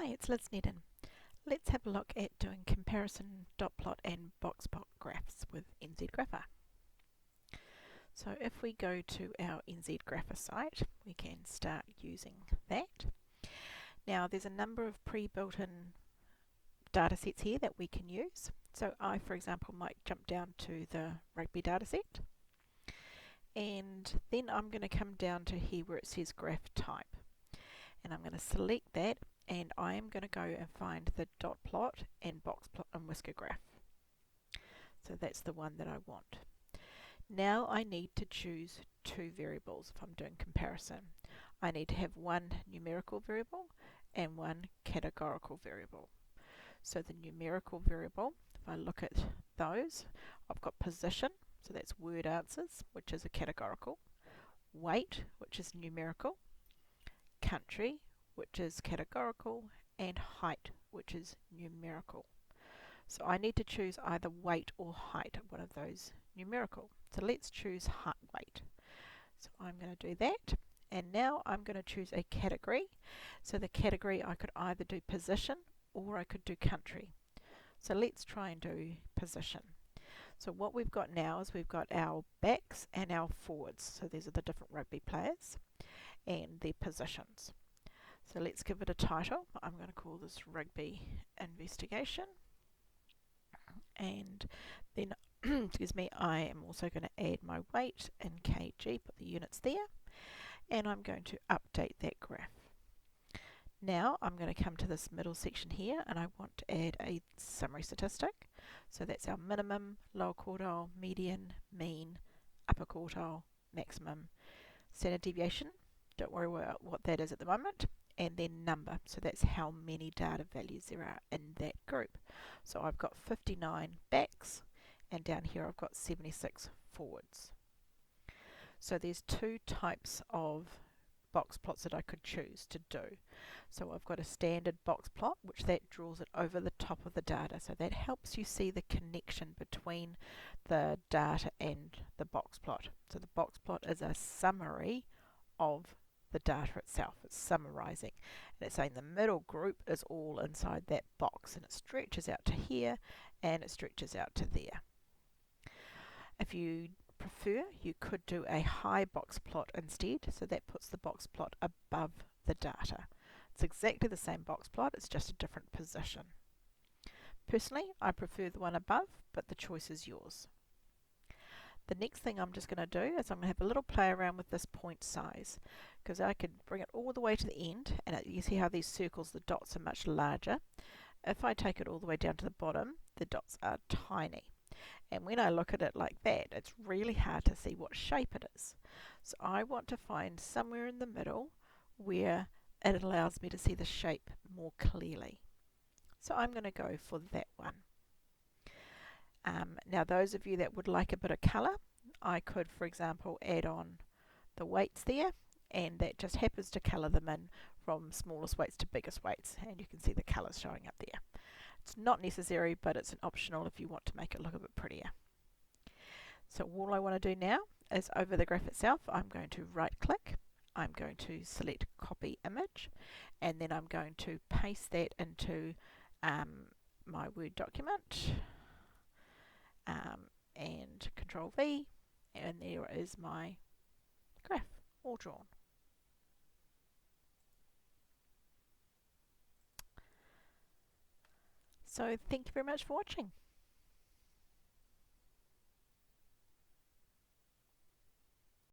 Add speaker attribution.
Speaker 1: Hi, it's Liz Nedden. Let's have a look at doing comparison dot plot and box plot graphs with NZGrapher. So if we go to our NZGrapher site, we can start using that. Now there's a number of pre-built-in data sets here that we can use. So I, for example, might jump down to the rugby data set, and then I'm going to come down to here where it says graph type, and I'm going to select that, and I am going to go and find the dot plot and box plot and whisker graph. So that's the one that I want. Now I need to choose two variables if I'm doing comparison. I need to have one numerical variable and one categorical variable. So the numerical variable, if I look at those, I've got position, so that's word answers, which is a categorical, weight, which is numerical, country, which is categorical, and height, which is numerical. So I need to choose either weight or height, one of those numerical. So let's choose height weight. So I'm going to do that, and now I'm going to choose a category. So the category, I could either do position or I could do country. So let's try and do position. So what we've got now is we've got our backs and our forwards. So these are the different rugby players and their positions. So let's give it a title. I'm going to call this Rugby Investigation. And then, excuse me, I am also going to add my weight in kg, put the units there, and I'm going to update that graph. Now I'm going to come to this middle section here, and I want to add a summary statistic. So that's our minimum, lower quartile, median, mean, upper quartile, maximum, standard deviation. Don't worry about what that is at the moment. And then number, so that's how many data values there are in that group. So I've got 59 backs, and down here I've got 76 forwards. So there's two types of box plots that I could choose to do. So I've got a standard box plot, which that draws it over the top of the data. So that helps you see the connection between the data and the box plot. So the box plot is a summary of the data itself. It's summarizing, and it's saying the middle group is all inside that box, and it stretches out to here and it stretches out to there. If you prefer, you could do a high box plot instead, so that puts the box plot above the data. It's exactly the same box plot, it's just a different position. Personally, I prefer the one above, but the choice is yours. The next thing I'm just going to do is I'm going to have a little play around with this point size, because I could bring it all the way to the end, and you see how these circles, the dots are much larger. If I take it all the way down to the bottom, the dots are tiny. And when I look at it like that, it's really hard to see what shape it is. So I want to find somewhere in the middle where it allows me to see the shape more clearly. So I'm going to go for that one. Now those of you that would like a bit of colour, I could, for example, add on the weights there, and that just happens to colour them in from smallest weights to biggest weights, and you can see the colours showing up there. It's not necessary, but it's an optional if you want to make it look a bit prettier. So all I want to do now is over the graph itself, I'm going to right click, I'm going to select copy image, and then I'm going to paste that into my Word document, and Control V, and there is my graph all drawn. So thank you very much for watching.